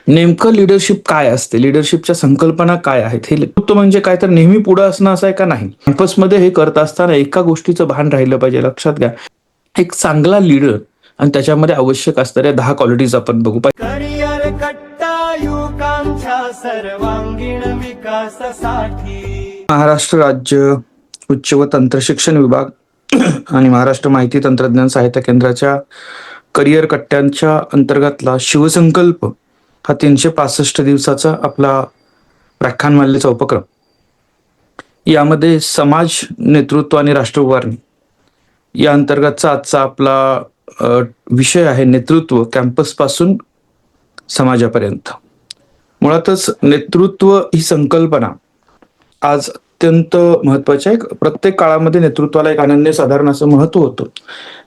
नेमकं लीडरशिप काय असते? लीडरशिपच्या संकल्पना काय आहेत? हे नेतृत्व म्हणजे काय तर नेहमी पुढे असणं असं आहे का नाही? कॅम्पसमध्ये हे करत असताना एका गोष्टीचं भान राहिलं पाहिजे, लक्षात घ्या. एक चांगला लीडर आणि त्याच्यामध्ये आवश्यक असणाऱ्या 10 क्वालिटीज आपण बघू. करिअर कट्टा युवकांच्या सर्वांगीण विकासासाठी महाराष्ट्र राज्य उच्च व तंत्र शिक्षण विभाग आणि महाराष्ट्र माहिती तंत्रज्ञान सहायता केंद्राच्या करिअर कट्ट्यांच्या अंतर्गतला शिवसंकल्प हा 365 दिवसाचा आपला व्याख्यानमालेचा उपक्रम. यामध्ये समाज नेतृत्व आणि राष्ट्र उभारणी या अंतर्गतचा आजचा आपला विषय आहे नेतृत्व कॅम्पस पासून समाजापर्यंत. मुळातच नेतृत्व ही संकल्पना आज अत्यंत महत्वाची आहे. प्रत्येक काळामध्ये नेतृत्वाला एक अनन्यसाधारण असं महत्व होतं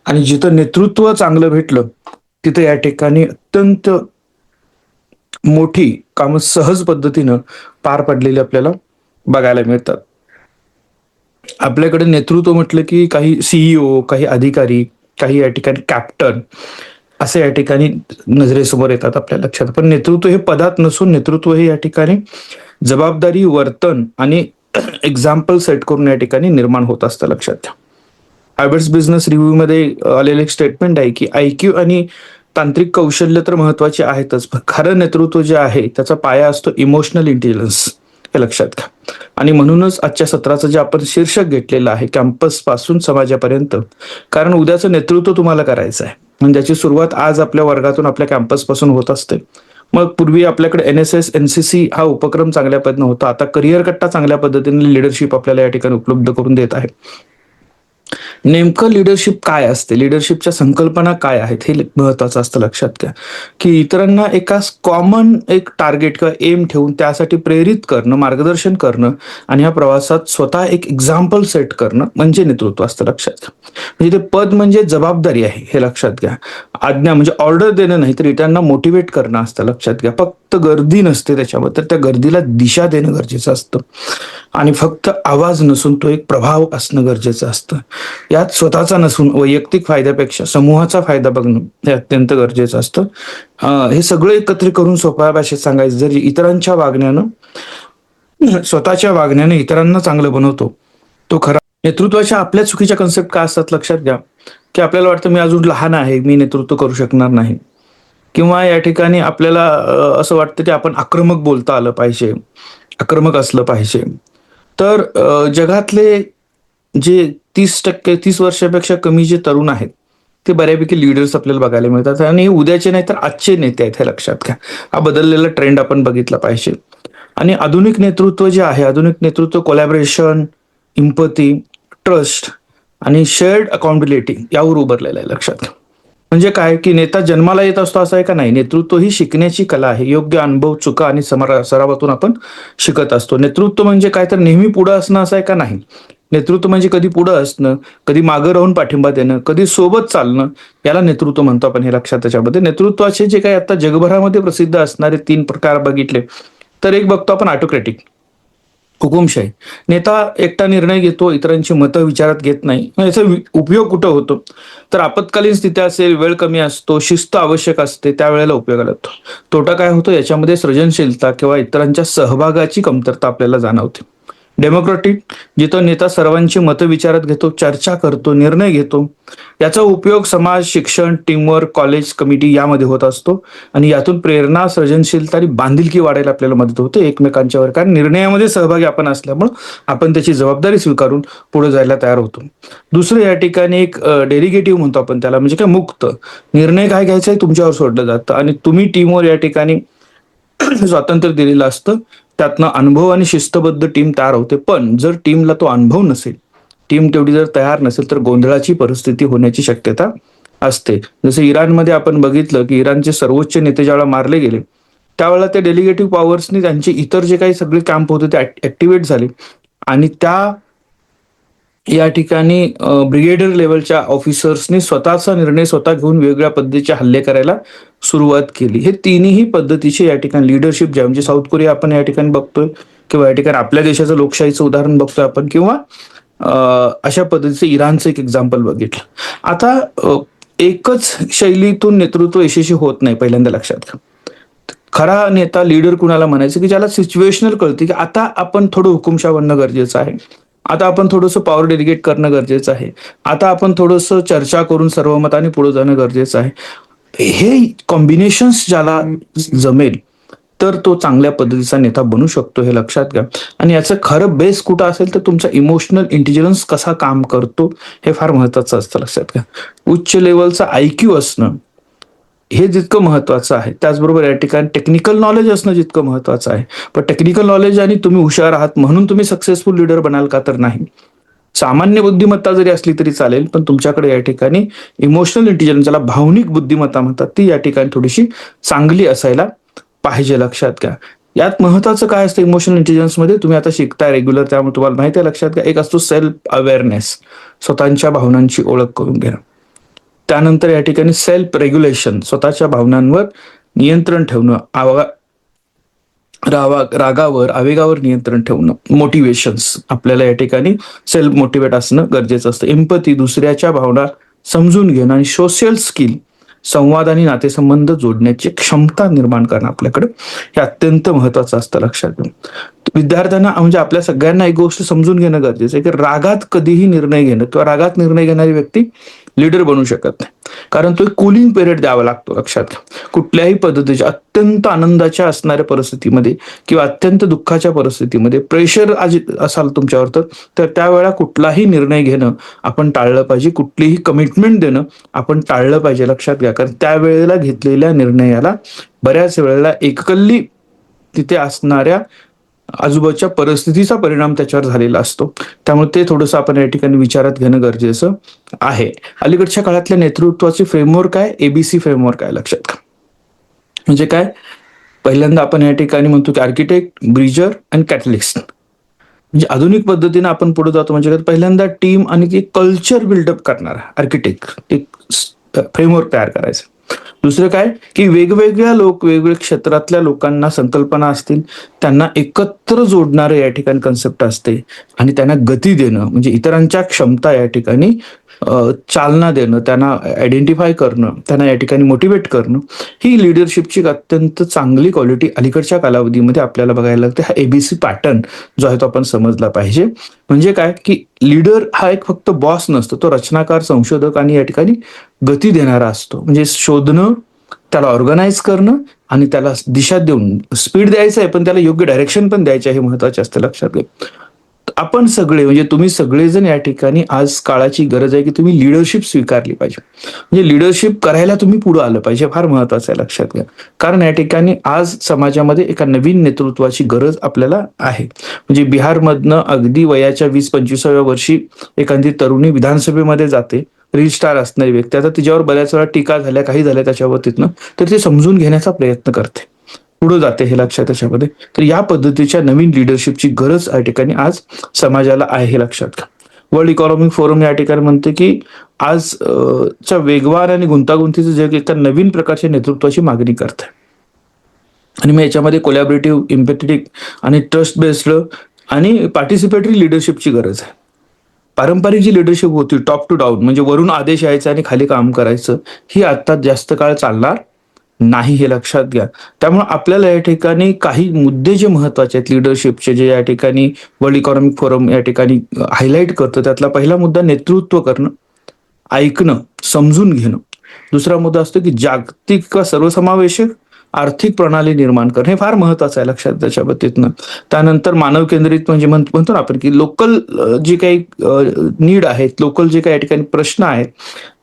आणि जिथं नेतृत्व चांगलं भेटलं तिथं या ठिकाणी अत्यंत मोठी कामं सहज पद्धतीनं पार पडलेली आपल्याला बघायला मिळतात. आपल्याकडे नेतृत्व म्हटलं की काही सीईओ, काही अधिकारी, काही या ठिकाणी कॅप्टन असे या ठिकाणी नजरेसमोर येतात आपल्या लक्षात. पण नेतृत्व हे पदात नसून नेतृत्व हे या ठिकाणी जबाबदारी, वर्तन आणि एक्झाम्पल सेट करून या ठिकाणी निर्माण होत असतं, लक्षात घ्या. हार्वर्ड बिझनेस रिव्ह्यू मध्ये आलेलं एक स्टेटमेंट आहे की आयक्यू आणि तांत्रिक कौशल्य तर महत्वाचे आहेतच, पण खरं नेतृत्व जे आहे त्याचा पाया असतो इमोशनल इंटेलिजन्स, हे लक्षात घ्या. आणि म्हणूनच आजच्या सत्राचं जे आपण शीर्षक घेतलेलं आहे कॅम्पस पासून समाजापर्यंत, कारण उद्याचं नेतृत्व तुम्हाला करायचं आहे म्हणजे त्याची सुरुवात आज आपल्या वर्गातून आपल्या कॅम्पस पासून होत असते. मग पूर्वी आपल्याकडे NSS NCC हा उपक्रम चांगल्या पद्धतीने होता, आता करिअर कट्टा चांगल्या पद्धतीने लीडरशिप आपल्याला या ठिकाणी उपलब्ध करून देत आहे. नेमकं लीडरशिप काय असते? लीडरशिपच्या संकल्पना काय आहेत हे महत्वाचं असतं, लक्षात घ्या. की इतरांना एका कॉमन एक टार्गेट किंवा एम ठेवून त्यासाठी प्रेरित करणं, मार्गदर्शन करणं आणि या प्रवासात स्वतः एक एक्झाम्पल सेट करणं म्हणजे नेतृत्व असतं, लक्षात घ्या. म्हणजे ते पद म्हणजे जबाबदारी आहे, हे लक्षात घ्या. आज्ञा म्हणजे ऑर्डर देणं नाही तर इतरांना मोटिवेट करणं असतं, लक्षात घ्या. फक्त गर्दी नसते त्याच्यावर, तर त्या गर्दीला दिशा देणं गरजेचं असतं आणि फक्त आवाज नसून तो एक प्रभाव असणं गरजेचं असतं. यात स्वतःचा नसून वैयक्तिक फायद्यापेक्षा समूहाचा फायदा बघणं हे अत्यंत गरजेचं असतं. हे सगळं एकत्रित करून सोप्या भाषेत सांगायचं, जर इतरांच्या वागण्यानं स्वतःच्या वागण्याने इतरांना चांगलं बनवतो तो खरा नेतृत्वाच्या. आपल्या चुकीच्या कन्सेप्ट काय असतात लक्षात घ्या, की आपल्याला वाटतं मी अजून लहान आहे, मी नेतृत्व करू शकणार नाही, किंवा या ठिकाणी आपल्याला असं वाटतं की आपण आक्रमक बोलता आलं पाहिजे, आक्रमक असलं पाहिजे. तर जगातले जे 30 वर्षापेक्षा कमी जे तरुण आहेत ते बऱ्यापैकी लीडर्स आपल्याला बघायला मिळतात आणि उद्याचे नाही तर आजचे नेते आहेत, हे लक्षात घ्या. हा बदललेला ट्रेंड आपण बघितला पाहिजे. आणि आधुनिक नेतृत्व जे आहे, आधुनिक नेतृत्व कोलॅबरेशन, इम्पथी, ट्रस्ट आणि शेअर्ड अकाउंटेबिलिटी यावर उभारलेलं आहे, लक्षात घ्या. म्हणजे काय की नेता जन्माला येत असतो असं आहे का? नाही. नेतृत्व ही शिकण्याची कला आहे. योग्य अनुभव, चुका आणि सरावातून आपण शिकत असतो. नेतृत्व म्हणजे काय तर नेहमी पुढे असणं असं आहे का? नाही. नेतृत्व म्हणजे कधी पुढे असणं, कधी मागं राहून पाठिंबा देणं, कधी सोबत चालणं, याला नेतृत्व म्हणतो आपण, हे लक्षात. त्याच्यामध्ये नेतृत्वाचे जे काही आता जगभरामध्ये प्रसिद्ध असणारे 3 प्रकार बघितले तर एक बघतो आपण ऑटोक्रॅटिक, हुकुमशाही. नेता एकटा निर्णय घेतो, इतरांची मतं विचारात घेत नाही. याचा उपयोग कुठं होतो तर आपत्कालीन स्थिती असेल, वेळ कमी असतो, शिस्त आवश्यक असते, त्यावेळेला उपयोगाला येतो. तोटा काय होतो, याच्यामध्ये सृजनशीलता किंवा इतरांच्या सहभागाची कमतरता आपल्याला जाणवते. डेमोक्रॅटिक, जिथं नेता सर्वांची मतं विचारात घेतो, चर्चा करतो, निर्णय घेतो, याचा उपयोग समाज, शिक्षण, टीमवर्क, कॉलेज, कमिटी यामध्ये होत असतो आणि यातून प्रेरणा, सृजनशीलता आणि बांधिलकी वाढायला आपल्याला मदत होते एकमेकांच्यावर, कारण निर्णयामध्ये सहभागी आपण असल्यामुळं आपण त्याची जबाबदारी स्वीकारून पुढे जायला तयार होतो. दुसरं या ठिकाणी एक डेलिगेटिव्ह म्हणतो आपण त्याला, म्हणजे काय मुक्त निर्णय काय घ्यायचा आहे तुमच्यावर सोडलं जातं आणि तुम्ही टीमवर या ठिकाणी स्वातंत्र्य दिलेलं असतं. त्यातनं अनुभव आणि शिस्तबद्ध टीम तयार होते. पण जर टीमला तो अनुभव नसेल, टीम तेवढी जर तयार नसेल तर गोंधळाची परिस्थिती होण्याची शक्यता असते. जसं इराणमध्ये आपण बघितलं की इराणचे सर्वोच्च नेते ज्यावेळेला मारले गेले त्यावेळेला त्या डेलिगेटिव्ह पॉवर्सनी त्यांचे इतर जे काही सगळे कॅम्प होते ते ऍक्टिव्हेट झाले आणि त्या या ठिकाणी ब्रिगेडियर लेवलच्या ऑफिसर्सनी स्वतःचा निर्णय स्वतः घेऊन वेगवेगळ्या पद्धतीचे हल्ले करायला सुरुवात केली. हे तिन्ही पद्धतीचे या ठिकाणी लिडरशिप जे म्हणजे साऊथ कोरिया आपण या ठिकाणी बघतोय, किंवा या ठिकाणी आपल्या देशाचं लोकशाहीचं उदाहरण बघतोय आपण, किंवा अशा पद्धतीचं इराणचं एक एक्झाम्पल बघितलं. आता एकच शैलीतून नेतृत्व यशस्वी होत नाही, पहिल्यांदा लक्षात घ्या. खरा नेता लीडर कुणाला म्हणायचं की ज्याला सिच्युएशनल कळते की आता आपण थोडं हुकुमशाह बनणं गरजेचं आहे, आता आपण थोडंसं पॉवर डेलिगेट करणं गरजेचं आहे, आता आपण थोडंसं चर्चा करून सर्वमताने पुढे जाणं गरजेचं आहे. हे कॉम्बिनेशन्स ज्याला जमेल तर तो चांगल्या पद्धतीचा नेता बनू शकतो, हे लक्षात घ्या. आणि याचं खरं बेस कुठं असेल तर तुमचा इमोशनल इंटेलिजन्स कसा काम करतो हे फार महत्वाचं असतं, लक्षात घ्या. उच्च लेवलचा IQ असणं हे जितकं महत्वाचं आहे, त्याचबरोबर या ठिकाणी टेक्निकल नॉलेज असणं जितकं महत्वाचं आहे. पण टेक्निकल नॉलेज आणि तुम्ही हुशार आहात म्हणून तुम्ही सक्सेसफुल लीडर बनाल का, तर नाही. सामान्य बुद्धिमत्ता जरी असली तरी चालेल, पण तुमच्याकडे या ठिकाणी इमोशनल इंटेलिजन्स, ज्याला भावनिक बुद्धिमत्ता म्हणतात, ती या ठिकाणी थोडीशी चांगली असायला पाहिजे, लक्षात घ्या. यात महत्वाचं काय असतं इमोशनल इंटेलिजन्स मध्ये, तुम्ही आता शिकताय रेग्युलर, त्यामुळे तुम्हाला माहिती आहे, लक्षात घ्या. एक असतो सेल्फ अवेअरनेस, स्वतःच्या भावनांची ओळख करून घेणं. त्यानंतर या ठिकाणी सेल्फ रेग्युलेशन, स्वतःच्या भावनांवर नियंत्रण ठेवणं, रागावर आवेगावर नियंत्रण ठेवणं. मोटिवेशन्स, आपल्याला या ठिकाणी सेल्फ मोटिवेट असणं गरजेचं असतं. एम्पथी, दुसऱ्याच्या भावना समजून घेणं. आणि सोशल स्किल, संवाद आणि नातेसंबंध जोडण्याची क्षमता निर्माण करणं आपल्याकडे, हे अत्यंत महत्वाचं असतं, लक्षात घ्या. विद्यार्थ्यांना म्हणजे आपल्या सगळ्यांना एक गोष्ट समजून घेणं गरजेचं आहे की रागात कधीही निर्णय घेणं किंवा रागात निर्णय घेणारी व्यक्ती लीडर बनू शकत नाही, कारण तो एक कूलिंग पिरियड द्यावा लागतो, लक्षात घ्या. कुठल्याही पद्धतीच्या अत्यंत आनंदाच्या असणाऱ्या परिस्थितीमध्ये किंवा अत्यंत दुःखाच्या परिस्थितीमध्ये प्रेशर असाल तुमच्यावर, तर त्यावेळेला कुठलाही निर्णय घेणं आपण टाळलं पाहिजे, कुठलीही कमिटमेंट देणं आपण टाळलं पाहिजे, लक्षात घ्या. कारण त्यावेळेला घेतलेल्या निर्णयाला बऱ्याच वेळेला एककल्ली तिथे असणाऱ्या आजूबाजूच्या परिस्थितीचा परिणाम त्याच्यावर झालेला असतो. त्यामुळे ते थोडंसं आपण या ठिकाणी विचारात घेणं गरजेचं आहे. अलीकडच्या काळातल्या नेतृत्वाचे फ्रेमवर्क आहे, ABC फ्रेमवर्क आहे, लक्षात घ्या. म्हणजे काय, पहिल्यांदा आपण या ठिकाणी म्हणतो की आर्किटेक्ट, ब्रिजर आणि कॅटलिस्ट. म्हणजे आधुनिक पद्धतीने आपण पुढे जातो, म्हणजे पहिल्यांदा टीम आणि कल्चर बिल्डअप करणारा आर्किटेक्ट, एक फ्रेमवर्क तयार करायचं. दुसरं काय की वेगवेगळ्या वेगवेगळ्या क्षेत्रातल्या लोकांना संकल्पना असतील, त्यांना एकत्र जोडणारं या ठिकाणी कन्सेप्ट असते, आणि त्यांना गती देणं म्हणजे इतरांच्या क्षमता या ठिकाणी चालना देणं, त्यांना आयडेंटिफाय करणं, त्यांना या ठिकाणी मोटिवेट करणं, ही लिडरशिपची अत्यंत चांगली क्वालिटी अलीकडच्या कालावधीमध्ये आपल्याला बघायला लागते. हा ABC पॅटर्न जो आहे तो आपण समजला पाहिजे. म्हणजे काय की लीडर हा एक फक्त बॉस नसतो, तो रचनाकार, संशोधक आणि या ठिकाणी गती देणारा असतो. म्हणजे शोधणं, त्याला ऑर्गनाईज करणं आणि त्याला दिशा देऊन स्पीड द्यायचं आहे, पण त्याला योग्य डायरेक्शन पण द्यायचं आहे, हे महत्वाचे असतं, लक्षात घ्या. आपण सगळे म्हणजे तुम्ही सगळेजण या ठिकाणी आज काळाची गरज आहे की तुम्ही लिडरशिप स्वीकारली पाहिजे. म्हणजे लिडरशिप करायला तुम्ही पुढे आलं पाहिजे, फार महत्वाचं आहे, लक्षात घ्या. कारण या ठिकाणी आज समाजामध्ये एका नवीन नेतृत्वाची गरज आपल्याला आहे. म्हणजे बिहारमधनं अगदी वयाच्या 20-25व्या वर्षी एखादी तरुणी विधानसभेमध्ये जाते, रील स्टार असणारी व्यक्ती, आता तिच्यावर बऱ्याच वेळा टीका झाल्या, काही झाल्या त्याच्यावर तिथनं, तर ते समजून घेण्याचा प्रयत्न करते, पुढे जाते, हे लक्षात त्याच्यामध्ये. तर या पद्धतीच्या नवीन लिडरशिपची गरज या ठिकाणी आज समाजाला आहे, हे लक्षात घ्या. वर्ल्ड इकॉनॉमिक फोरम या ठिकाणी म्हणते की आज च्या वेगवान आणि गुंतागुंतीचं जग एका नवीन प्रकारच्या नेतृत्वाची मागणी करत आहे. आणि मग याच्यामध्ये कोलॅबरेटिव्ह, इम्पॅथेटिक आणि ट्रस्ट बेस्ड आणि पार्टिसिपेटरी लिडरशिपची गरज आहे. पारंपरिक जी लिडरशिप होती, टॉप टू डाऊन, म्हणजे वरून आदेश यायचा आणि खाली काम करायचं, ही आता जास्त काळ चालणार नाही, हे लक्षात घ्या. त्यामुळे आपल्याला या ठिकाणी काही मुद्दे जे महत्वाचे आहेत लिडरशिपचे, जे या ठिकाणी वर्ल्ड इकॉनॉमिक फोरम या ठिकाणी हायलाईट करतं, त्यातला पहिला मुद्दा नेतृत्व करणं, ऐकणं, समजून घेणं. दुसरा मुद्दा असतो की जागतिक किंवा सर्वसमावेशक आर्थिक प्रणाली निर्माण करणं, हे फार महत्वाचं आहे, लक्षात त्याच्या बाबतीतनं. त्यानंतर मानव केंद्रित, म्हणजे म्हणतो ना आपण की लोकल जे काही नीड आहेत, लोकल जे काही या ठिकाणी प्रश्न आहेत,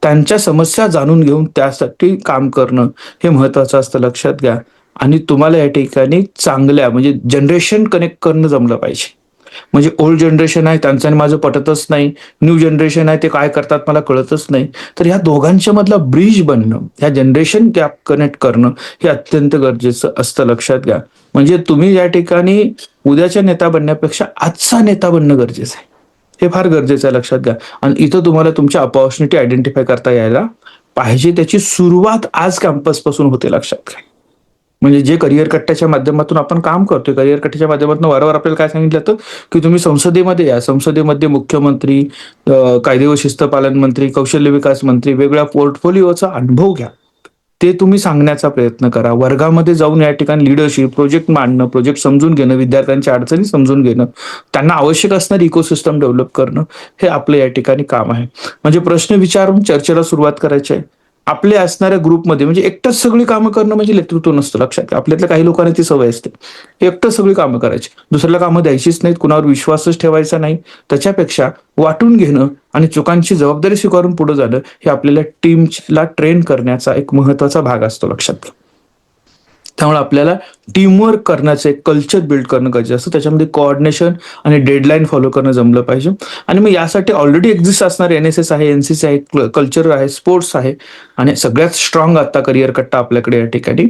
त्यांच्या समस्या जाणून घेऊन त्यासाठी काम करणं, हे महत्वाचं असतं, लक्षात घ्या. आणि तुम्हाला या ठिकाणी चांगल्या म्हणजे जनरेशन कनेक्ट करणं जमलं पाहिजे. म्हणजे ओल्ड जनरेशन आहे, त्यांचं आणि माझं पटतच नाही, न्यू जनरेशन आहे, ते काय करतात मला कळतच नाही, तर ह्या दोघांच्या मधला ब्रिज बनणं, ह्या जनरेशन गॅप कनेक्ट करणं, हे अत्यंत गरजेचं असतं, लक्षात घ्या. म्हणजे तुम्ही या ठिकाणी उद्याच्या नेता बनण्यापेक्षा आजचा नेता बनणं गरजेचं आहे, हे फार गरजेचं आहे, लक्षात घ्या. आणि इथं तुम्हाला तुमच्या अपॉर्च्युनिटी आयडेंटिफाय करता यायला पाहिजे. त्याची सुरुवात आज कॅम्पस पासून होते, लक्षात घ्या. म्हणजे जे करिअर कट्ट्याच्या माध्यमातून आपण काम करतोय, करिअर कट्ट्याच्या माध्यमातून वारंवार आपल्याला काय सांगितलं जातं की तुम्ही संसदेमध्ये या, संसदेमध्ये मुख्यमंत्री, कायदे व शिस्त पालन मंत्री, कौशल्य विकास मंत्री, वेगवेगळ्या पोर्टफोलिओचा अनुभव घ्या. ते तुम्ही सांगण्याचा प्रयत्न करा. वर्गामध्ये जाऊन या ठिकाणी लिडरशिप, प्रोजेक्ट मांडणं, प्रोजेक्ट समजून घेणं, विद्यार्थ्यांच्या अडचणी समजून घेणं, त्यांना आवश्यक असणारी इकोसिस्टम डेव्हलप करणं, हे आपलं या ठिकाणी काम आहे. म्हणजे प्रश्न विचारून चर्चेला सुरुवात करायची आहे. आपले असणाऱ्या ग्रुपमध्ये म्हणजे एकटंच सगळी कामं करणं म्हणजे नेतृत्व नसतं. लक्षात घ्या. आपल्यातल्या काही लोकांना ती सवय असते, एकटंच सगळी कामं करायची, दुसऱ्याला कामं द्यायचीच नाहीत, कुणावर विश्वासच ठेवायचा नाही. त्याच्यापेक्षा वाटून घेणं आणि चुकांची जबाबदारी स्वीकारून पुढे जाणं हे आपल्याला टीमला ट्रेन करण्याचा एक महत्वाचा भाग असतो. लक्षात घ्या. त्यामुळे आपल्याला टीमवर्क करण्याचं एक कल्चर बिल्ड करणं गरजेचं असतं. त्याच्यामध्ये कोऑर्डिनेशन आणि डेडलाईन फॉलो करणं जमलं पाहिजे. आणि मग यासाठी ऑलरेडी एक्झिस्ट असणारे NSS आहे, NCC आहे, कल्चर आहे, स्पोर्ट्स आहे आणि सगळ्यात स्ट्रॉंग आता करिअर कट्टा आपल्याकडे या ठिकाणी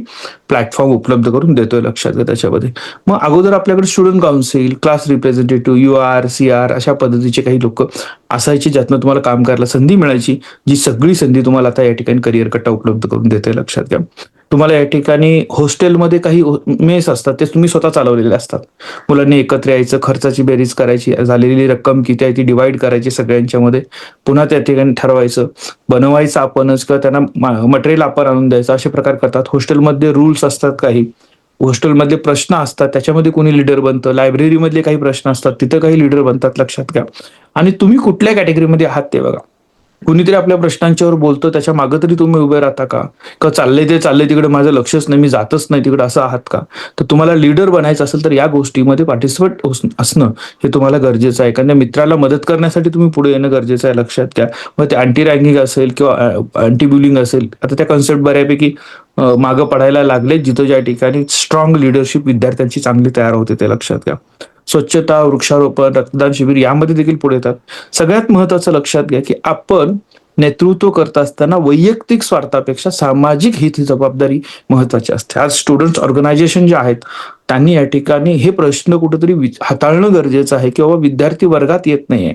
प्लॅटफॉर्म उपलब्ध करून देतोय. लक्षात घ्या. त्याच्यामध्ये मग अगोदर आपल्याकडे student council, class representative, UR, CR अशा पद्धतीचे काही लोक असायची ज्यातनं तुम्हाला काम करायला संधी मिळायची, जी सगळी संधी तुम्हाला आता या ठिकाणी करिअर कट्टा उपलब्ध करून देते. लक्षात घ्या. तुम्हाला या ठिकाणी हॉस्टेलमध्ये काही मेस असतात, ते तुम्ही स्वतः चालवलेले असतात. मुलांनी एकत्र यायचं, खर्चाची बेरीज करायची, झालेली रक्कम किती आहे ती डिवाइड करायची सगळ्यांच्या मध्ये, पुन्हा त्या ठिकाणी ठरवायचं, बनवायचं आपणच किंवा त्यांना मटेरियल आपण आणून द्यायचं, असे प्रकार करतात. हॉस्टेलमध्ये रूल्स असतात, काही हॉस्टेलमधले प्रश्न असतात, त्याच्यामध्ये कोणी लीडर बनतं. लायब्ररीमधले काही प्रश्न असतात, तिथं काही लीडर बनतात. लक्षात घ्या. आणि तुम्ही कुठल्या कॅटेगरीमध्ये आहात ते बघा. कुणीतरी आपल्या प्रश्नांच्यावर बोलतो, त्याच्या मागे तरी तुम्ही उभे राहता का चाललंय तिकडे माझं लक्षच नाही, मी जातच नाही तिकडे, असं आहात का? तर तुम्हाला लीडर बनायचं असेल तर या गोष्टीमध्ये पार्टिसिपेट असणं हे तुम्हाला गरजेचं आहे. एखाद्या मित्राला मदत करण्यासाठी तुम्ही पुढे येणं गरजेचं आहे. लक्षात घ्या. मग ते अँटी रँकिंग असेल किंवा अँटी बुलिंग असेल, आता त्या कन्सेप्ट बऱ्यापैकी मागं पडायला लागले, जिथं ज्या ठिकाणी स्ट्रॉंग लिडरशिप विद्यार्थ्यांची चांगली तयार होते. ते लक्षात घ्या. स्वच्छता, वृक्षारोपण, रक्तदान शिबिर यामध्ये देखील पुढे येतात. सगळ्यात महत्वाचं लक्षात घ्या की आपण नेतृत्व करत असताना वैयक्तिक स्वार्थापेक्षा सामाजिक हित ही जबाबदारी महत्वाची असते. आज स्टुडंट ऑर्गनायझेशन जे आहेत त्यांनी या ठिकाणी हे प्रश्न कुठेतरी हाताळणं गरजेचं आहे की बाबा विद्यार्थी वर्गात येत नाहीये,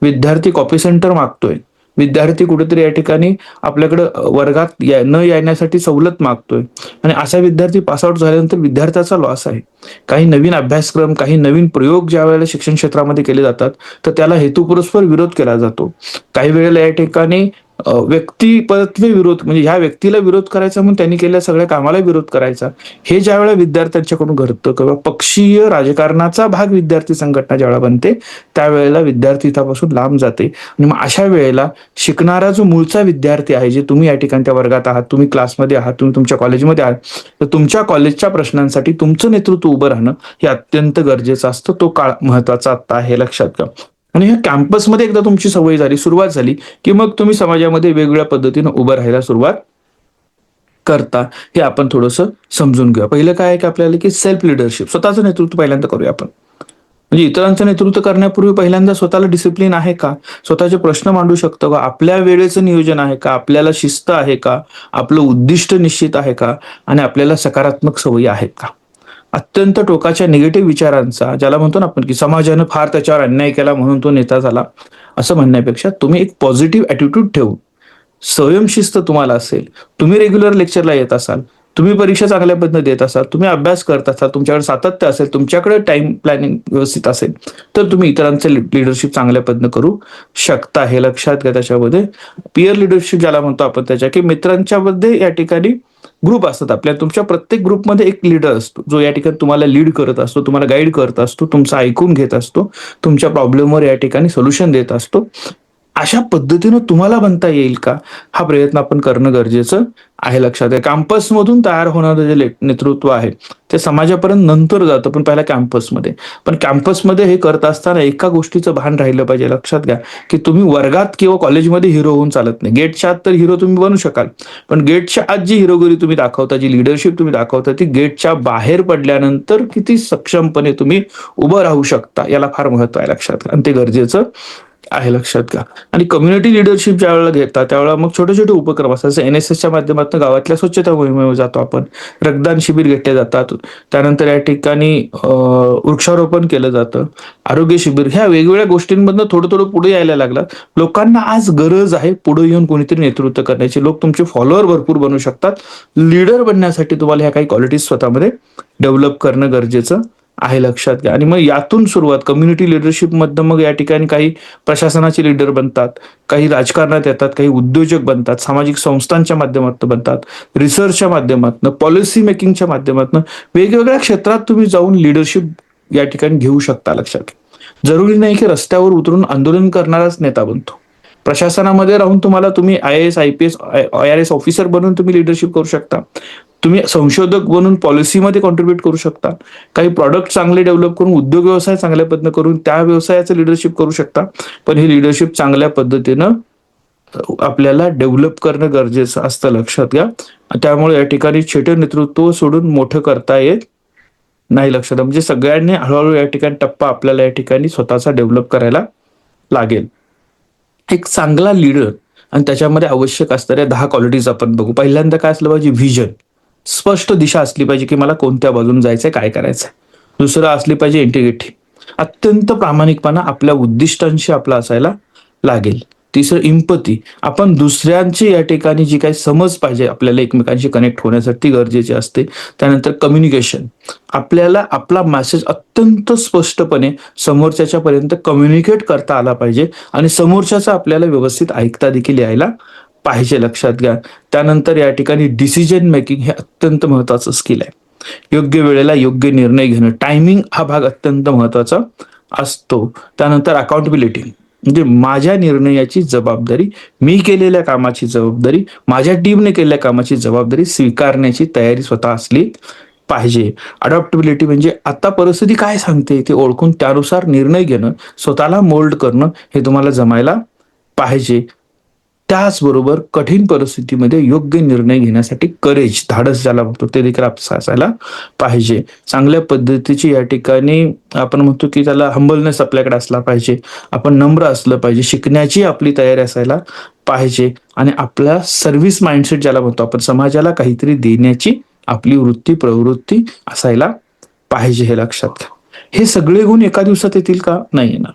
विद्यार्थी कॉपी सेंटर मागतोय, विद्यार्थी कुठेतरी या ठिकाणी आपल्याकडे वर्गात न येण्यासाठी सवलत मागतोय आणि अशा विद्यार्थी पासआउट झाल्यानंतर विद्यार्थ्याचा लॉस आहे. काही नवीन अभ्यासक्रम, काही नवीन प्रयोग ज्या वेळेला शिक्षण क्षेत्रामध्ये केले जातात तर त्याला हेतुपुरस्पर विरोध केला जातो. काही वेळेला या ठिकाणी व्यक्तिपत्वे विरोध, म्हणजे ह्या व्यक्तीला विरोध करायचा म्हणून त्यांनी केलेल्या सगळ्या कामाला विरोध करायचा, हे ज्या वेळेला विद्यार्थ्यांच्याकडून घडतं किंवा पक्षीय राजकारणाचा भाग विद्यार्थी संघटना ज्यावेळेला बनते त्यावेळेला विद्यार्थी त्यापासून लांब जाते. आणि मग अशा वेळेला शिकणारा जो मूळचा विद्यार्थी आहे, जे तुम्ही या ठिकाणी त्या वर्गात आहात, तुम्ही क्लासमध्ये आहात, तुम्ही तुमच्या कॉलेजमध्ये आहात, तर तुमच्या कॉलेजच्या प्रश्नांसाठी तुमचं नेतृत्व उभं राहणं हे अत्यंत गरजेचं असतं. तो काळ महत्वाचा आता आहे. लक्षात घ्या. आणि ह्या कॅम्पसमध्ये एकदा तुमची सवय झाली, सुरुवात झाली की मग तुम्ही समाजामध्ये वेगवेगळ्या पद्धतीनं उभं राहायला सुरुवात करता. हे आपण थोडंसं समजून घेऊया. पहिलं काय आहे की आपल्याला की सेल्फ लिडरशिप, स्वतःचं नेतृत्व पहिल्यांदा करूया आपण. म्हणजे इतरांचं नेतृत्व करण्यापूर्वी पहिल्यांदा स्वतःला डिसिप्लिन आहे का, स्वतःचे प्रश्न मांडू शकतो का, आपल्या वेळेचं नियोजन आहे का, आपल्याला शिस्त आहे का, आपलं उद्दिष्ट निश्चित आहे का आणि आपल्याला सकारात्मक सवयी आहेत का. अत्यंत टोकाच्या निगेटिव्ह विचारांचा, ज्याला म्हणतो ना आपण की समाजानं फार त्याच्यावर अन्याय केला म्हणून तो नेता झाला, असं म्हणण्यापेक्षा तुम्ही एक पॉझिटिव्ह ॲटिट्यूड ठेवून, स्वयंशिस्त तुम्हाला असेल, तुम्ही रेग्युलर लेक्चरला येत असाल, तुम्ही परीक्षा चांगल्या पद्धतीने देत असाल, तुम्ही अभ्यास करत असाल, तुमच्याकडे सातत्य असेल, तुमच्याकडे टाइम प्लॅनिंग व्यवस्थित असेल, तर तुम्ही इतरांचं लिडरशिप चांगल्या पद्धतीने करू शकता. हे लक्षात घ्या. त्याच्यामध्ये पिअर लिडरशिप ज्याला म्हणतो आपण, त्याच्या की मित्रांच्या मध्ये या ठिकाणी ग्रुप असतात आपल्या, तुमच्या प्रत्येक ग्रुपमध्ये एक लीडर असतो, जो या ठिकाणी तुम्हाला लीड करत असतो, तुम्हाला गाईड करत असतो, तुमचं ऐकून घेत असतो, तुमच्या प्रॉब्लेमवर या ठिकाणी सोल्युशन देत असतो. अशा पद्धतीनं तुम्हाला बनता येईल का, हा प्रयत्न आपण करणं गरजेचं आहे. लक्षात घ्या. कॅम्पसमधून तयार होणारं जे नेतृत्व आहे ते समाजापर्यंत नंतर जातं, पण पहिला कॅम्पसमध्ये. पण कॅम्पसमध्ये हे करत असताना एका गोष्टीचं भान राहिलं पाहिजे. लक्षात घ्या की तुम्ही वर्गात किंवा कॉलेजमध्ये हिरो होऊन चालत नाही. गेटच्या आत तर हिरो तुम्ही बनू शकाल, पण गेटच्या आत जी हिरोगिरी तुम्ही दाखवता, जी लिडरशिप तुम्ही दाखवता, ती गेटच्या बाहेर पडल्यानंतर किती सक्षमपणे तुम्ही उभं राहू शकता, याला फार महत्व आहे. लक्षात घ्या. आणि ते गरजेचं आहे. लक्षात घ्या. आणि कम्युनिटी लिडरशिप ज्या वेळेला घेतात त्यावेळेला मग छोटे छोटे उपक्रम असतात. जसं NSSच्या माध्यमातून गावातल्या स्वच्छता मोहिमेवर जातो आपण, रक्तदान शिबिर घेतले जातात, त्यानंतर या ठिकाणी वृक्षारोपण केलं जातं, आरोग्य शिबिर, ह्या वेगवेगळ्या गोष्टींमधनं थोडं थोडं पुढे यायला लागलं. लोकांना आज गरज आहे पुढे येऊन कोणीतरी नेतृत्व करण्याची. लोक तुमचे फॉलोअर भरपूर बनू शकतात. लीडर बनण्यासाठी तुम्हाला ह्या काही क्वालिटीज स्वतःमध्ये डेव्हलप करणं गरजेचं आहे लक्षात घ्या. आणि मग यातून सुरुवात कम्युनिटी लिडरशिप मधनं मग या ठिकाणी काही प्रशासनाचे लीडर बनतात, काही राजकारणात येतात, काही उद्योजक बनतात, सामाजिक संस्थांच्या माध्यमातून बनतात, रिसर्चच्या माध्यमातून, पॉलिसी मेकिंगच्या माध्यमातून वेगवेगळ्या क्षेत्रात तुम्ही जाऊन लिडरशिप या ठिकाणी घेऊ शकता लक्षात घ्या. जरुरी नाही की रस्त्यावर उतरून आंदोलन करणाराच नेता बनतो. प्रशासनामध्ये राहून तुम्ही IAS, IPS, IRS ऑफिसर बनून तुम्ही लिडरशिप करू शकता. तुम्ही संशोधक बनून पॉलिसीमध्ये कॉन्ट्रीब्युट करू शकता. काही प्रॉडक्ट चांगले डेव्हलप करून उद्योग व्यवसाय चांगल्या पद्धतीने करून त्या व्यवसायाचं लिडरशिप करू शकता. पण ही लिडरशिप चांगल्या पद्धतीनं आपल्याला डेव्हलप करणं गरजेचं असतं लक्षात घ्या. त्यामुळे या ठिकाणी छोटे नेतृत्व सोडून मोठं करता येत नाही लक्षात घ्या. म्हणजे सगळ्यांनी हळूहळू या ठिकाणी टप्पा आपल्याला या ठिकाणी स्वतःचा डेव्हलप करायला लागेल. एक चांगला लीडर आणि त्याच्यामध्ये आवश्यक असणाऱ्या 10 क्वालिटीज आपण बघू. पहिल्यांदा काय असलं पाहिजे, व्हिजन, स्पष्ट दिशा असली पाहिजे की मला कोणत्या बाजून जायचंय, काय करायचंय. दुसरं असली पाहिजे इंटिग्रिटी, अत्यंत प्रामाणिकपणा आपल्या उद्दिष्टांशी आपला असायला लागेल. तिसरं इम्पती, आपण दुसऱ्यांची या ठिकाणी जी काही समज पाहिजे आपल्याला एकमेकांशी कनेक्ट होण्यासाठी गरजेची असते. त्यानंतर कम्युनिकेशन, आपल्याला आपला मेसेज अत्यंत स्पष्टपणे समोरच्याच्या पर्यंत कम्युनिकेट करता आला पाहिजे आणि समोरच्याचा आपल्याला व्यवस्थित ऐकता देखील यायला पाहिजे लक्षात घ्या. त्यानंतर या ठिकाणी डिसिजन मेकिंग हे अत्यंत महत्वाचं स्किल आहे. योग्य वेळेला योग्य निर्णय घेणं, टायमिंग हा भाग अत्यंत महत्वाचा असतो. त्यानंतर अकाउंटेबिलिटी, म्हणजे माझ्या निर्णयाची जबाबदारी, मी केलेल्या कामाची जबाबदारी, माझ्या टीमने केलेल्या कामाची जबाबदारी स्वीकारण्याची तयारी स्वतः असली पाहिजे. अडॉप्टेबिलिटी म्हणजे आता परिस्थिती काय सांगते ते ओळखून त्यानुसार निर्णय घेणं, स्वतःला मोल्ड करणं हे तुम्हाला जमायला पाहिजे. त्याचबरोबर कठीण परिस्थितीमध्ये योग्य निर्णय घेण्यासाठी करेज, धाडस ज्याला म्हणतो ते देखील असायला पाहिजे. चांगल्या पद्धतीची या ठिकाणी आपण म्हणतो की त्याला हंबलनेस आपल्याकडे असला पाहिजे. आपण नम्र असलं पाहिजे, शिकण्याची आपली तयारी असायला पाहिजे आणि आपला सर्व्हिस माइंडसेट ज्याला म्हणतो आपण, समाजाला काहीतरी देण्याची आपली वृत्ती प्रवृत्ती असायला पाहिजे. हे लक्षात घ्या. हे सगळे गुण एका दिवसात येतील का? नाही येणार.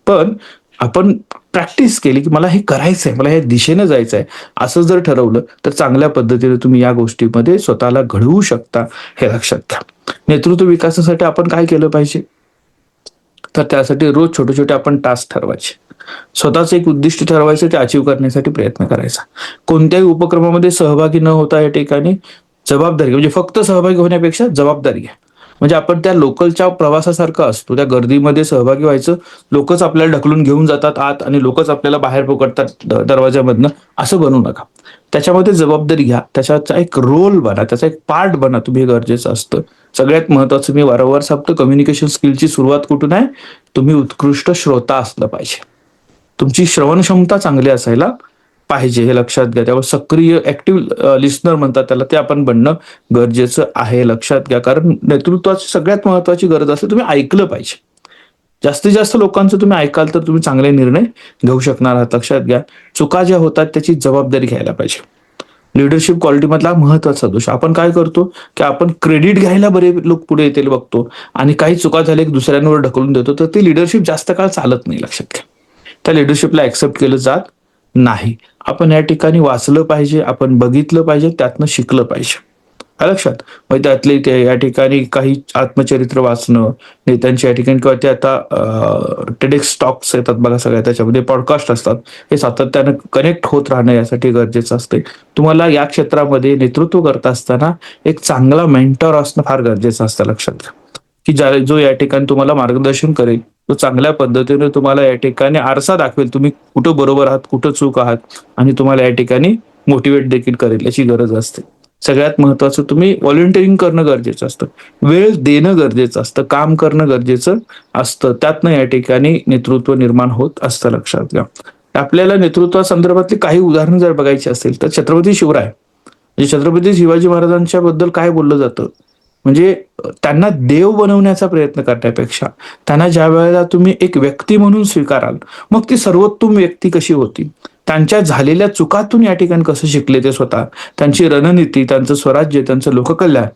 पण आपण प्रॅक्टिस केली की मला हे करायचंय, मला या दिशेने जायचंय असं जर ठरवलं तर चांगल्या पद्धतीने तुम्ही या गोष्टीमध्ये स्वतःला घडवू शकता. हे लक्षात घ्या. नेतृत्व विकासासाठी आपण काय केलं पाहिजे, तर त्यासाठी रोज छोटे छोटे आपण टास्क ठरवायचे. स्वतःच एक उद्दिष्ट ठरवायचं, ते अचीव्ह करण्यासाठी प्रयत्न करायचा. कोणत्याही उपक्रमामध्ये सहभागी न होता या ठिकाणी जबाबदारी, म्हणजे फक्त सहभागी होण्यापेक्षा जबाबदारी घ्या. म्हणजे आपण त्या लोकलच्या प्रवासासारखं असतो, त्या गर्दीमध्ये सहभागी व्हायचं. लोकच आपल्याला ढकलून घेऊन जातात आत आणि लोकच आपल्याला बाहेर पकडतात दरवाज्यामधनं, असं बनवू नका. त्याच्यामध्ये जबाबदारी घ्या, त्याचा एक रोल बना, त्याचा एक पार्ट बना तुम्ही, हे गरजेचं असतं. सगळ्यात महत्वाचं मी वारंवार सांगतो, कम्युनिकेशन स्किलची सुरुवात कुठून आहे, तुम्ही उत्कृष्ट श्रोता असलं पाहिजे. तुमची श्रवण क्षमता चांगली असायला पाहिजे. हे लक्षात घ्या. त्यावर सक्रिय ऍक्टिव्ह लिस्नर म्हणतात त्याला, ते आपण बनणं गरजेचं आहे. लक्षात घ्या. कारण नेतृत्वाची सगळ्यात महत्वाची गरज असते तुम्ही ऐकलं पाहिजे. जास्तीत जास्त लोकांचं तुम्ही ऐकाल तर तुम्ही चांगले निर्णय घेऊ शकणार आहात. लक्षात घ्या. चुका ज्या होतात त्याची जबाबदारी घ्यायला पाहिजे. लिडरशिप क्वालिटी मधला महत्वाचा दोष, आपण काय करतो की आपण क्रेडिट घ्यायला बरे लोक पुढे येतील बघतो आणि काही चुका झाल्या की दुसऱ्यांवर ढकलून देतो, तर ती लिडरशिप जास्त काळ चालत नाही. लक्षात घ्या. त्या लिडरशिपला ऍक्सेप्ट केलं जात नाही. आपण या ठिकाणी वाचलं पाहिजे, आपण बघितलं पाहिजे, त्यातनं शिकलं पाहिजे. लक्षात. मग त्यातले ते या ठिकाणी काही आत्मचरित्र वाचणं नेत्यांच्या या ठिकाणी, किंवा ते आता टेडेक्स टॉक्स येतात बघा सगळ्या, त्याच्यामध्ये पॉडकास्ट असतात, हे सातत्यानं कनेक्ट होत राहणं यासाठी गरजेचं असते. तुम्हाला या क्षेत्रामध्ये नेतृत्व करत असताना एक चांगला मेंटॉर असणं फार गरजेचं असतं. लक्षात घ्या. की जो या ठिकाणी तुम्हाला मार्गदर्शन करेल, तो चांगल्या पद्धतीने तुम्हाला या ठिकाणी आरसा दाखवेल, तुम्ही कुठं बरोबर आहात, कुठं चूक आहात, आणि तुम्हाला या ठिकाणी मोटिवेट देखील करेल, याची गरज असते. सगळ्यात महत्वाचं, तुम्ही व्हॉलंटिअरिंग करणं गरजेचं असतं, वेळ देणं गरजेचं असतं, काम करणं गरजेचं असतं. त्यातनं या ठिकाणी नेतृत्व निर्माण होत असतं. लक्षात घ्या. आपल्याला नेतृत्वासंदर्भातली काही उदाहरणं जर बघायची असेल तर छत्रपती शिवराय, म्हणजे छत्रपती शिवाजी महाराजांच्या बद्दल काय बोललं जातं, म्हणजे त्यांना देव बनवण्याचा प्रयत्न करण्यापेक्षा त्यांना ज्या वेळेला तुम्ही एक व्यक्ती म्हणून स्वीकाराल, मग ती सर्वोत्तम व्यक्ती कशी होती, त्यांच्या झालेल्या चुकातून या ठिकाणी कसं शिकले ते स्वतः, त्यांची रणनीती, त्यांचं स्वराज्य, त्यांचं लोककल्याण,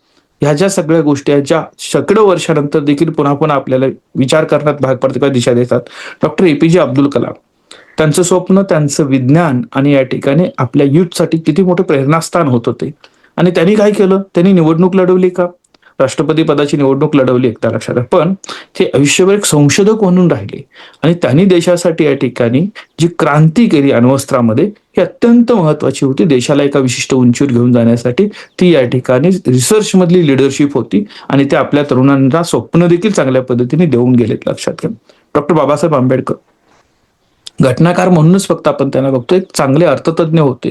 ह्या ज्या सगळ्या गोष्टी आहेत ज्या शेकडो वर्षानंतर देखील पुन्हा पुन्हा आपल्याला विचार करण्यात भाग पडते किंवा दिशा देतात. डॉक्टर APJ अब्दुल कलाम, त्यांचं स्वप्न, त्यांचं विज्ञान आणि या ठिकाणी आपल्या युथसाठी किती मोठं प्रेरणास्थान होत होते. आणि त्यांनी काय केलं, त्यांनी निवडणूक लढवली का, राष्ट्रपती पदाची निवडणूक लढवली एकदा लक्षात घ्या. पण ते आयुष्यभर एक संशोधक म्हणून राहिले आणि त्यांनी देशासाठी या ठिकाणी जी क्रांती केली अण्वस्त्रामध्ये ही अत्यंत महत्वाची होती. देशाला एका विशिष्ट उंचीवर घेऊन जाण्यासाठी ती या ठिकाणी रिसर्च मधली लिडरशिप होती आणि ते आपल्या तरुणांना स्वप्न देखील चांगल्या पद्धतीने देऊन गेलेत लक्षात घ्या. डॉक्टर बाबासाहेब आंबेडकर घटनाकार म्हणूनच फक्त आपण त्यांना बघतो, एक चांगले अर्थतज्ञ होते.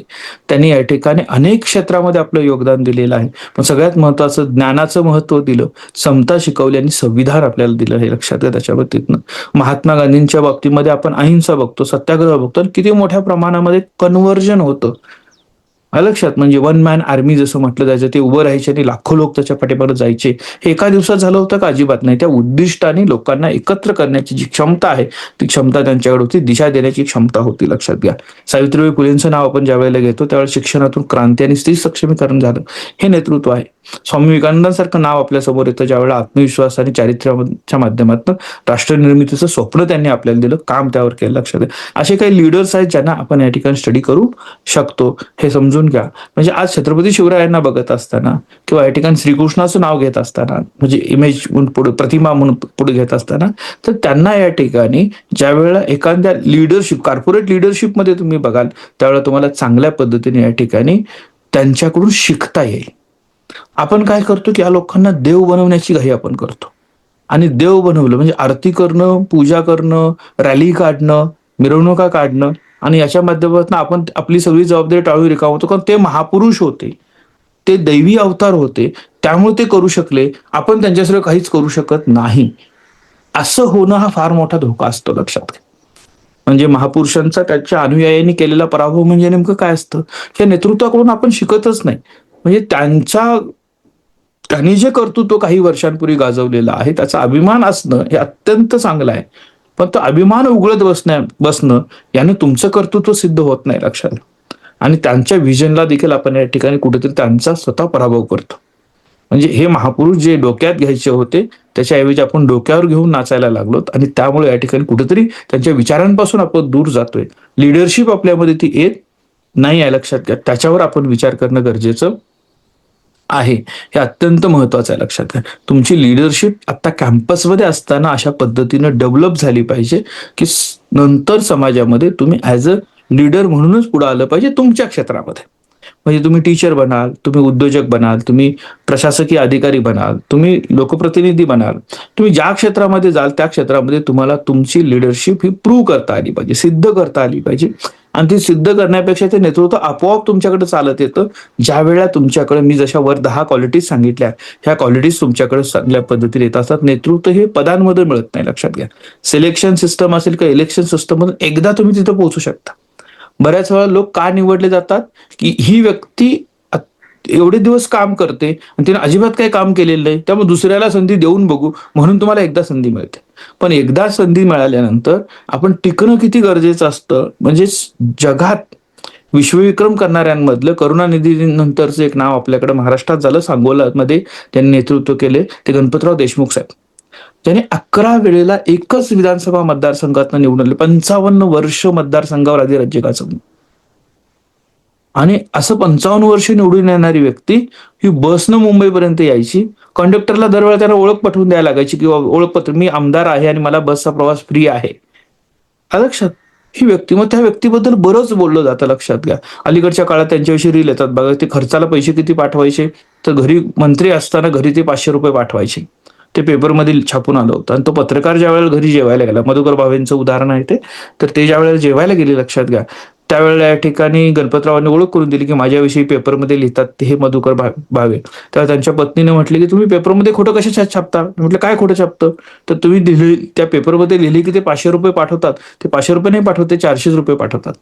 त्यांनी या ठिकाणी अनेक क्षेत्रामध्ये आपलं योगदान दिलेलं आहे. पण सगळ्यात महत्वाचं ज्ञानाचं महत्व दिलं, समता शिकवली आणि संविधान आपल्याला दिलं हे लक्षात घ्या. त्याच्या बाबतीतनं महात्मा गांधींच्या बाबतीमध्ये आपण अहिंसा बघतो, सत्याग्रह बघतो, किती मोठ्या प्रमाणामध्ये कन्व्हर्जन होतं लक्षात. म्हणजे वन मॅन आर्मी जसं म्हटलं जायचं, ते उभं राहायचे आणि लाखो लोक त्याच्या पाठीमागे जायचे. हे एका दिवसात झालं होतं का? अजिबात नाही. त्या उद्दिष्टाने लोकांना एकत्र करण्याची जी क्षमता आहे ती क्षमता त्यांच्याकडे होती, दिशा देण्याची क्षमता होती लक्षात घ्या. सावित्रीबाई फुलेंचं नाव आपण ज्या वेळेला घेतो त्यावेळेला शिक्षणातून क्रांती आणि स्त्री सक्षमीकरण झालं, हे नेतृत्व आहे. स्वामी विवेकानंदांसारखं नाव आपल्या समोर येतं ज्यावेळेला आत्मविश्वास आणि चारित्र्याच्या माध्यमातून राष्ट्र निर्मितीचं स्वप्न त्यांनी आपल्याला दिलं, काम त्यावर केलं लक्षात घ्या. असे काही लीडर्स आहेत ज्यांना आपण या ठिकाणी स्टडी करू शकतो, हे समजून घ्या. म्हणजे आज छत्रपती शिवरायांना बघत असताना किंवा या ठिकाणी श्रीकृष्णाचं नाव घेत असताना, म्हणजे इमेज पुढे प्रतिमा म्हणून पुढे घेत असताना, तर त्यांना या ठिकाणी ज्या वेळेला एखाद्या लिडरशिप कॉर्पोरेट लिडरशिपमध्ये तुम्ही बघाल त्यावेळेला तुम्हाला चांगल्या पद्धतीने या ठिकाणी त्यांच्याकडून शिकता येईल. आपण काय करतो की या लोकांना देव बनवण्याची घाई आपण करतो आणि देव बनवलं म्हणजे आरती करणं, पूजा करणं, रॅली काढणं, मिरवणुका काढणं आणि याच्या माध्यमातून आपण आपली सगळी जबाबदारी टाळून रिकाम होतो. कारण ते महापुरुष होते, ते दैवी अवतार होते, त्यामुळे ते करू शकले, आपण त्यांच्यासह काहीच करू शकत नाही. असं होणं हा फार मोठा धोका असतो लक्षात घ्या. म्हणजे महापुरुषांचा त्याच्या अनुयायांनी केलेला पराभव म्हणजे नेमकं काय असतं, त्या नेतृत्वाकडून आपण शिकतच नाही. म्हणजे त्यांनी जे कर्तृत्व काही वर्षांपूर्वी गाजवलेलं आहे त्याचा अभिमान असणं हे अत्यंत चांगलं आहे. पण तो अभिमान उघडत बसणं याने तुमचं कर्तृत्व सिद्ध होत नाही लक्षात. आणि त्यांच्या व्हिजनला देखील आपण या ठिकाणी कुठेतरी त्यांचा स्वतः पराभव करतो. म्हणजे हे महापुरुष जे डोक्यात घ्यायचे होते त्याच्याऐवजी आपण डोक्यावर घेऊन नाचायला लागलो आणि त्यामुळे या ठिकाणी कुठेतरी त्यांच्या विचारांपासून आपण दूर जातोय. लिडरशिप आपल्यामध्ये ती येत नाही आहे लक्षात घ्या. त्याच्यावर आपण विचार करणं गरजेचं आहे, हे अत्यंत महत्वाचं आहे लक्षात घ्या. तुमची लिडरशिप आता कॅम्पसमध्ये असताना अशा पद्धतीनं डेव्हलप झाली पाहिजे की नंतर समाजामध्ये तुम्ही ऍज अ लीडर म्हणूनच पुढे आलं पाहिजे तुमच्या क्षेत्रामध्ये. म्हणजे तुम्ही टीचर बनाल, तुम्ही उद्योजक बनाल, तुम्ही प्रशासकीय अधिकारी बनाल, तुम्ही लोकप्रतिनिधी बनाल, तुम्ही ज्या क्षेत्रामध्ये जाल त्या क्षेत्रामध्ये तुम्हाला तुमची लिडरशिप ही प्रूव्ह करता आली पाहिजे, सिद्ध करता आली पाहिजे. आणि ती सिद्ध करण्यापेक्षा ते नेतृत्व आपोआप तुमच्याकडे चालत येतं ज्या वेळेला तुमच्याकडे मी जशा वर 10 क्वालिटीज सांगितल्या ह्या क्वालिटीज तुमच्याकडे चांगल्या पद्धतीने येत असतात. नेतृत्व हे पदांमध्ये मिळत नाही लक्षात घ्या. सिलेक्शन सिस्टम असेल किंवा इलेक्शन सिस्टम मधून एकदा तुम्ही तिथे पोहोचू शकता. बऱ्याच वेळा लोक का निवडले जातात की ही व्यक्ती एवढे दिवस काम करते आणि तिने अजिबात काही काम केलेलं नाही, त्यामुळे दुसऱ्याला संधी देऊन बघू म्हणून तुम्हाला एकदा संधी मिळते. पण एकदा संधी मिळाल्यानंतर आपण टिकणं किती गरजेचं असतं. म्हणजे जगात विश्वविक्रम करणाऱ्यांमधलं करुणानिधी नंतरचं एक नाव आपल्याकडे महाराष्ट्रात झालं, सांगोलामध्ये त्यांनी नेतृत्व केले, ते गणपतराव देशमुख साहेब. त्याने 11 वेळेला एकच विधानसभा मतदारसंघातून निवडून आले. 55 वर्ष मतदारसंघावर आधी राज्य गाजवलं. आणि असं 55 वर्ष निवडून येणारी व्यक्ती ही बसनं मुंबईपर्यंत यायची. कंडक्टरला दरवेळेला त्यांना ओळख पटवून द्यायला लागायची किंवा ओळखपत्र, मी आमदार आहे आणि मला बसचा प्रवास फ्री आहे. लक्षात ही व्यक्ती, मग त्या व्यक्तीबद्दल बरंच बोललं जातं लक्षात घ्या. अलीकडच्या काळात त्यांच्याविषयी रील येतात बघा. ते खर्चाला पैसे किती पाठवायचे, तर घरी मंत्री असताना घरी ते 500 रुपये पाठवायचे. ते पेपरमध्ये छापून आलं होतं. आणि तो पत्रकार ज्या वेळेला घरी जेवायला गेला, मधुकर भावेंचं उदाहरण आहे ते, तर ते ज्या वेळेला जेवायला गेले लक्षात घ्या, त्यावेळेला या ठिकाणी गणपतरावांनी ओळख करून दिली की माझ्याविषयी पेपरमध्ये लिहितात ते हे मधुकर भावे. तेव्हा त्यांच्या पत्नीने म्हटले की तुम्ही पेपरमध्ये खोटं कशा छापता. म्हटलं काय खोटं छापतं, तर तुम्ही लिहिले त्या पेपरमध्ये लिहिले की ते 500 रुपये पाठवतात, ते 500 रुपये नाही पाठवते, 400 रुपये पाठवतात.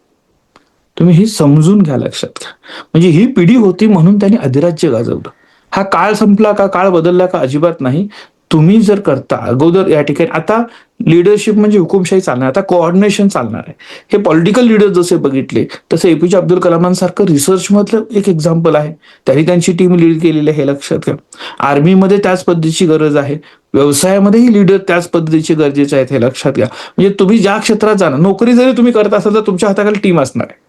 तुम्ही ही समजून घ्या लक्षात घ्या. म्हणजे ही पिढी होती म्हणून त्यांनी अधिराज्य गाजवलं. हा काळ संपला का, काळ बदलला का, अजिबात नाही. तुम्ही जर करता अगोदर या ठिकाणी, आता लिडरशिप म्हणजे हुकुमशाही चालणार, आता कोऑर्डिनेशन चालणार आहे. हे पॉलिटिकल लीडर जसे बघितले तसे एपीजे अब्दुल कलामांसारखं रिसर्च मधलं एक एक्झाम्पल आहे. त्यांनी त्यांची टीम लीड केलेली आहे हे लक्षात घ्या. आर्मीमध्ये त्याच पद्धतीची गरज आहे, व्यवसायामध्येही लीडर त्याच पद्धतीचे गरजेचे आहेत हे लक्षात घ्या. म्हणजे तुम्ही ज्या क्षेत्रात जाणार, नोकरी जरी तुम्ही करत असाल तर तुमच्या हाताखाली टीम असणार आहे.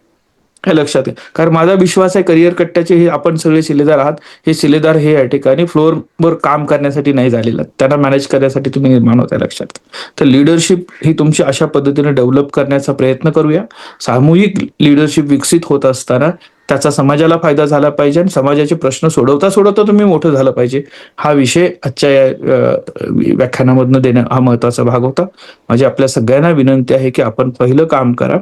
हे लक्षात घ्या. कारण माझा विश्वास आहे करिअर कट्ट्याचे हे आपण सगळे शिलेदार आहात. हे शिलेदार हे या ठिकाणी फ्लोअरवर काम करण्यासाठी नाही झालेलं, त्यांना मॅनेज करण्यासाठी तुम्ही निर्माण होता, लक्षात घ्या. तर लिडरशिप ही तुमची अशा पद्धतीने डेव्हलप करण्याचा प्रयत्न करूया. सामूहिक लिडरशिप विकसित होत असताना त्याचा समाजाला फायदा झाला पाहिजे आणि समाजाचे प्रश्न सोडवता सोडवता तुम्ही मोठं झालं पाहिजे. हा विषय आजच्या या व्याख्यानामधनं देणं हा महत्वाचा भाग होता. माझी आपल्या सगळ्यांना विनंती आहे की आपण पहिलं काम करा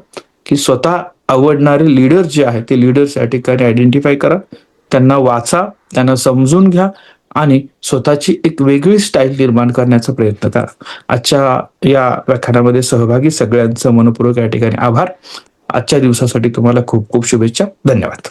की स्वतः आवडणारे लीडर्स जे आहेत ते लीडर्स या ठिकाणी आयडेंटिफाय करा, त्यांना वाचा, त्यांना समजून घ्या आणि स्वतःची एक वेगळी स्टाईल निर्माण करण्याचा प्रयत्न करा. आजच्या या व्याख्यानामध्ये सहभागी सगळ्यांचं मनपूर्वक या ठिकाणी आभार. आजच्या दिवसासाठी तुम्हाला खूप खूप शुभेच्छा. धन्यवाद.